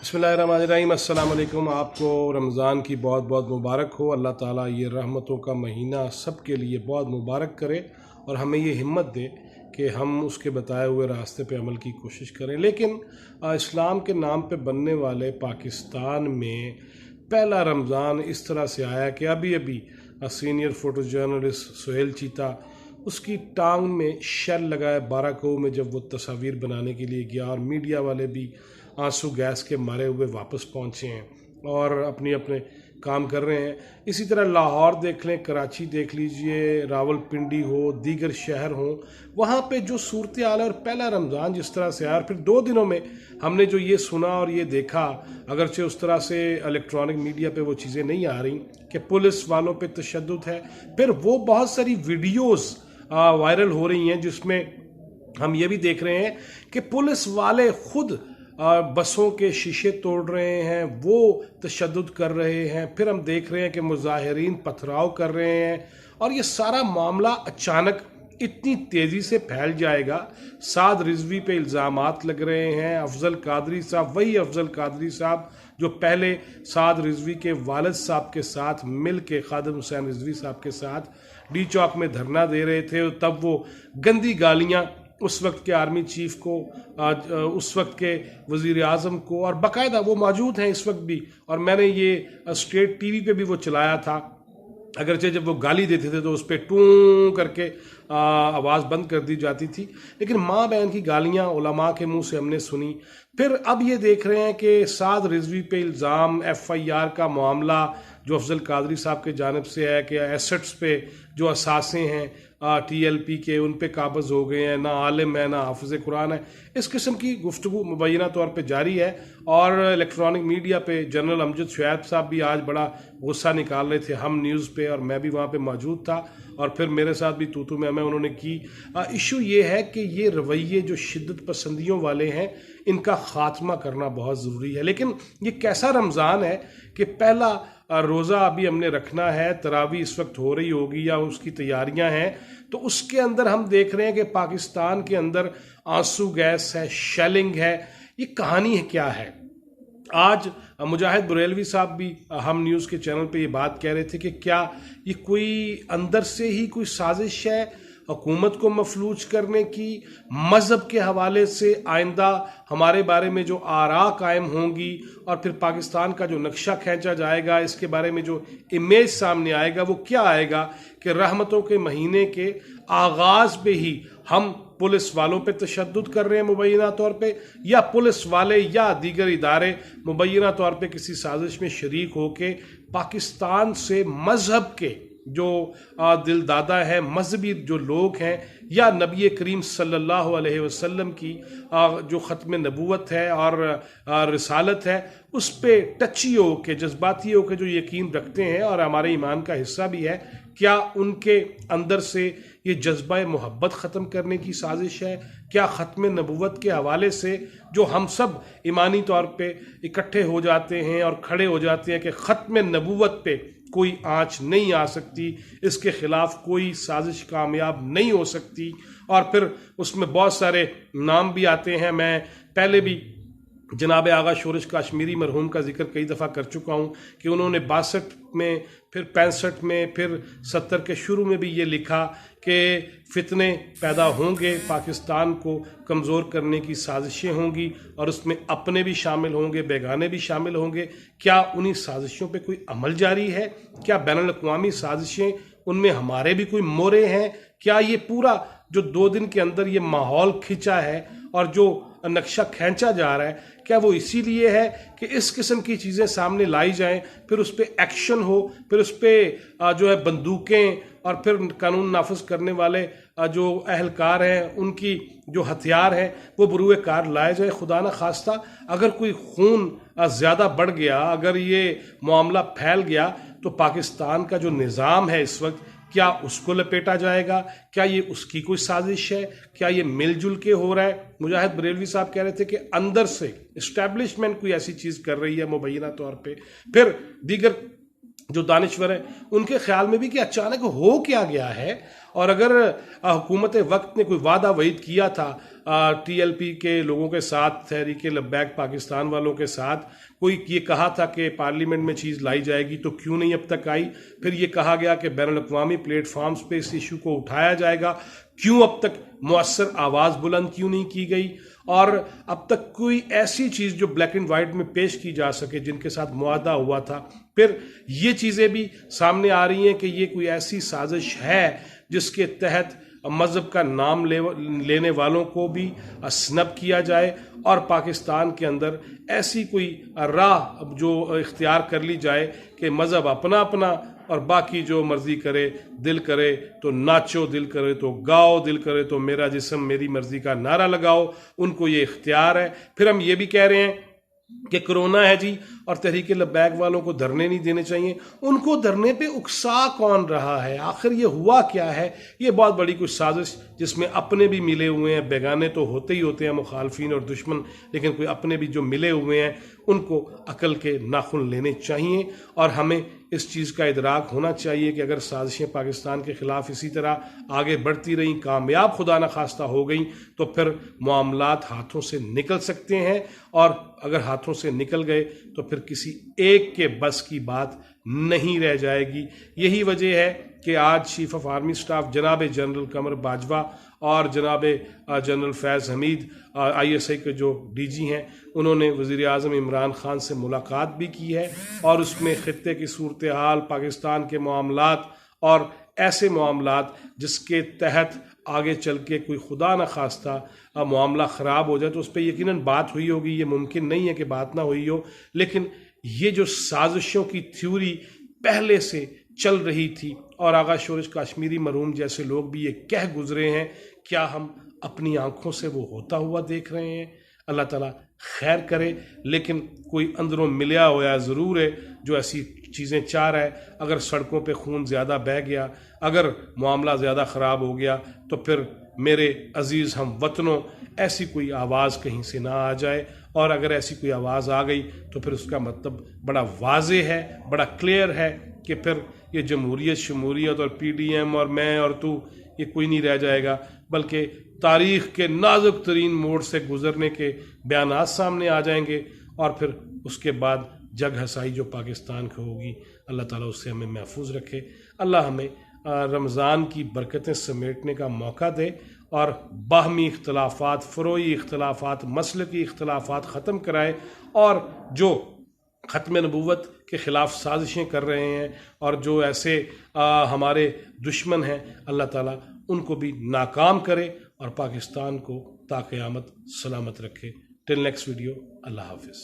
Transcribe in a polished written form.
बिस्मिल्लाहिर्रहमानिर्रहीम। अस्सलाम वालेकुम। आपको रमज़ान की बहुत बहुत मुबारक हो। अल्लाह ताला ये रहमतों का महीना सब के लिए बहुत मुबारक करे और हमें ये हिम्मत दे कि हम उसके बताए हुए रास्ते पे अमल की कोशिश करें। लेकिन इस्लाम के नाम पे बनने वाले पाकिस्तान में पहला रमज़ान इस तरह से आया कि अभी अभी सीनियर फ़ोटो जर्नलिस्ट सुहेल चीता उसकी टांग में शेल लगाए बाराको में जब वो तस्वीर बनाने के लिए गया और मीडिया वाले भी आंसू गैस के मारे हुए वापस पहुंचे हैं और अपने अपने काम कर रहे हैं। इसी तरह लाहौर देख लें, कराची देख लीजिए, रावलपिंडी हो, दीगर शहर हों, वहाँ पे जो सूरत हाल है और पहला रमज़ान जिस तरह से आया और फिर 2 दिनों में हमने जो ये सुना और ये देखा, अगरचे उस तरह से इलेक्ट्रॉनिक मीडिया पे वो चीज़ें नहीं आ रही कि पुलिस वालों पे तशद्दुद है, फिर वो बहुत सारी वीडियोज़ वायरल हो रही हैं जिसमें हम ये भी देख रहे हैं कि पुलिस वाले खुद बसों के शीशे तोड़ रहे हैं, वो तशद्दुद कर रहे हैं। फिर हम देख रहे हैं कि मुजाहिरीन पथराव कर रहे हैं और ये सारा मामला अचानक इतनी तेज़ी से फैल जाएगा। साद रिजवी पे इल्ज़ामात लग रहे हैं। अफजल कादरी साहब, वही अफजल कादरी साहब जो पहले साद रिजवी के वालिद साहब के साथ मिल के खादिम हुसैन रिजवी साहब के साथ डी चौक में धरना दे रहे थे, तब वो गंदी गालियाँ उस वक्त के आर्मी चीफ को, उस वक्त के वज़ीर आज़म को, और बाकायदा वो मौजूद हैं इस वक्त भी, और मैंने ये स्टेट टीवी पे भी वो चलाया था। अगरचे जब वो गाली देते थे तो उस पर टूं करके आवाज़ बंद कर दी जाती थी, लेकिन माँ बहन की गालियाँ उलमा के मुंह से हमने सुनी। फिर अब ये देख रहे हैं कि साद रिजवी पे इल्ज़ाम, FIR का मामला जो अफजल कादरी साहब के जानिब से है कि एसेट्स पे जो असासे हैं TLP के, उन पे काबज़ हो गए हैं, ना आलिम है ना हाफिज़ कुरान है। इस किस्म की गुफ्तगू मुबैना तौर पे जारी है और इलेक्ट्रॉनिक मीडिया पे जनरल अमजद शुएब साहब भी आज बड़ा गुस्सा निकाल रहे थे हम न्यूज़ पे, और मैं भी वहाँ पे मौजूद था और फिर मेरे साथ भी तू मैं उन्होंने की। इशू ये है कि ये रवैये जो शिद्दत पसंदियों वाले हैं इनका ख़ात्मा करना बहुत ज़रूरी है। लेकिन ये कैसा रमज़ान है कि पहला रोज़ा अभी हमने रखना है, तरावी इस वक्त हो रही होगी या उसकी तैयारियां हैं, तो उसके अंदर हम देख रहे हैं कि पाकिस्तान के अंदर आंसू गैस है, शेलिंग है। ये कहानी है क्या है? आज मुजाहिद बुरेलवी साहब भी हम न्यूज़ के चैनल पे ये बात कह रहे थे कि क्या ये कोई अंदर से ही कोई साजिश है हुकूमत को मफलूज करने की, मज़हब के हवाले से आइंदा हमारे बारे में जो आरा कायम होंगी और फिर पाकिस्तान का जो नक्शा खींचा जाएगा, इसके बारे में जो इमेज सामने आएगा वो क्या आएगा कि रहमतों के महीने के आगाज़ पे ही हम पुलिस वालों पे तशद्दुद कर रहे हैं मुबैना तौर पे, या पुलिस वाले या दीगर इदारे मुबैना तौर पे किसी साजिश में शरीक होके पाकिस्तान से मज़हब के जो दिलदादा हैं, मजहबी जो लोग हैं, या नबी करीम सल्लल्लाहु अलैहि वसल्लम की जो ख़त्म नबूवत है और रिसालत है उस पे टची हो के, जज्बाती हो के जो यकीन रखते हैं और हमारे ईमान का हिस्सा भी है, क्या उनके अंदर से ये जज्बा मोहब्बत ख़त्म करने की साजिश है? क्या ख़त्म नबूवत के हवाले से जो हम सब ईमानी तौर पे इकट्ठे हो जाते हैं और खड़े हो जाते हैं कि ख़त्म नबूवत पे कोई आँच नहीं आ सकती, इसके ख़िलाफ़ कोई साजिश कामयाब नहीं हो सकती, और फिर उसमें बहुत सारे नाम भी आते हैं। मैं पहले भी जनाब आगा शोरश काश्मीरी मरहूम का जिक्र कई दफ़ा कर चुका हूँ कि उन्होंने 62 में, फिर 65 में, फिर 70 के शुरू में भी ये लिखा कि फितने पैदा होंगे, पाकिस्तान को कमज़ोर करने की साजिशें होंगी और उसमें अपने भी शामिल होंगे, बेगाने भी शामिल होंगे। क्या उन्हीं साजिशों पे कोई अमल जारी है? क्या बैनुल अक़वामी साजिशें, उनमें हमारे भी कोई मोरे हैं? क्या ये पूरा जो 2 दिन के अंदर ये माहौल खिंचा है और जो नक्शा खींचा जा रहा है, क्या वो इसीलिए है कि इस किस्म की चीज़ें सामने लाई जाएं, फिर उस पर एक्शन हो, फिर उस पर जो है बंदूकें और फिर कानून नाफिज करने वाले जो अहलकार हैं उनकी जो हथियार हैं वो बरूए कार लाए जाए? खुदा न खास्ता अगर कोई खून ज़्यादा बढ़ गया, अगर ये मामला फैल गया, तो पाकिस्तान का जो निज़ाम है इस वक्त, क्या उसको लपेटा जाएगा? क्या ये उसकी कोई साजिश है? क्या ये मिलजुल के हो रहा है? मुजाहिद बरेलवी साहब कह रहे थे कि अंदर से इस्टेब्लिशमेंट कोई ऐसी चीज़ कर रही है मुबैना तौर पे। फिर दीगर जो दानिश्वर हैं उनके ख्याल में भी कि अचानक हो क्या गया है, और अगर हुकूमत वक्त ने कोई वादा वईद किया था TLP کے لوگوں کے ساتھ، تحریک لبیک پاکستان والوں کے ساتھ کوئی یہ کہا تھا کہ پارلیمنٹ میں چیز لائی جائے گی، تو کیوں نہیں اب تک آئی؟ پھر یہ کہا گیا کہ بین الاقوامی پلیٹ فارمز پہ اس ایشو کو اٹھایا جائے گا، کیوں اب تک مؤثر آواز بلند کیوں نہیں کی گئی؟ اور اب تک کوئی ایسی چیز جو بلیک اینڈ وائٹ میں پیش کی جا سکے جن کے ساتھ معاہدہ ہوا تھا؟ پھر یہ چیزیں بھی سامنے آ رہی ہیں کہ یہ کوئی ایسی سازش ہے جس کے تحت مذہب کا نام لینے والوں کو بھی سنب کیا جائے اور پاکستان کے اندر ایسی کوئی راہ جو اختیار کر لی جائے کہ مذہب اپنا اپنا اور باقی جو مرضی کرے، دل کرے تو ناچو، دل کرے تو گاؤ، دل کرے تو میرا جسم میری مرضی کا نعرہ لگاؤ، ان کو یہ اختیار ہے۔ پھر ہم یہ بھی کہہ رہے ہیں کہ کرونا ہے جی اور تحریک لبیک والوں کو دھرنے نہیں دینے چاہیے، ان کو دھرنے پہ اکسا کون رہا ہے؟ آخر یہ ہوا کیا ہے؟ یہ بہت بڑی کچھ سازش جس میں اپنے بھی ملے ہوئے ہیں، بیگانے تو ہوتے ہی ہوتے ہیں مخالفین اور دشمن، لیکن کوئی اپنے بھی جو ملے ہوئے ہیں ان کو عقل کے ناخن لینے چاہیے اور ہمیں اس چیز کا ادراک ہونا چاہیے کہ اگر سازشیں پاکستان کے خلاف اسی طرح آگے بڑھتی رہیں، کامیاب خدا نخواستہ ہو گئیں، تو پھر معاملات ہاتھوں سے نکل سکتے ہیں، اور اگر ہاتھوں سے نکل گئے تو پھر کسی ایک کے بس کی بات نہیں رہ جائے گی۔ یہی وجہ ہے کہ آج چیف آف آرمی سٹاف جناب جنرل قمر باجوہ اور جناب جنرل فیض حمید ISI کے جو DG ہیں، انہوں نے وزیر اعظم عمران خان سے ملاقات بھی کی ہے اور اس میں خطے کی صورتحال، پاکستان کے معاملات اور ایسے معاملات جس کے تحت آگے چل کے کوئی خدا نخواستہ معاملہ خراب ہو جائے تو اس پہ یقیناً بات ہوئی ہوگی، یہ ممکن نہیں ہے کہ بات نہ ہوئی ہو، لیکن یہ جو سازشوں کی تھیوری پہلے سے چل رہی تھی اور آغا شورش کاشمیری مرحوم جیسے لوگ بھی یہ کہہ گزرے ہیں، کیا ہم اپنی آنکھوں سے وہ ہوتا ہوا دیکھ رہے ہیں؟ اللہ تعالیٰ خیر کرے، لیکن کوئی اندروں ملیا ہوا ضرور ہے جو ایسی چیزیں چاہ رہا ہے۔ اگر سڑکوں پہ خون زیادہ بہہ گیا، اگر معاملہ زیادہ خراب ہو گیا، تو پھر میرے عزیز ہم وطنوں ایسی کوئی آواز کہیں سے نہ آ جائے، اور اگر ایسی کوئی آواز آ گئی تو پھر اس کا مطلب بڑا واضح ہے، بڑا کلیئر ہے کہ پھر یہ جمہوریت، شمولیت اور PDM اور میں اور تو یہ کوئی نہیں رہ جائے گا، بلکہ تاریخ کے نازک ترین موڑ سے گزرنے کے بیانات سامنے آ جائیں گے، اور پھر اس کے بعد جگ ہسائی جو پاکستان کی ہوگی، اللہ تعالیٰ اس سے ہمیں محفوظ رکھے۔ اللہ ہمیں رمضان کی برکتیں سمیٹنے کا موقع دے اور باہمی اختلافات، فروعی اختلافات، مسلکی اختلافات ختم کرائے، اور جو ختم نبوت کے خلاف سازشیں کر رہے ہیں اور جو ایسے ہمارے دشمن ہیں، اللہ تعالیٰ ان کو بھی ناکام کرے اور پاکستان کو تا قیامت سلامت رکھے۔ ٹل نیکسٹ ویڈیو، اللہ حافظ۔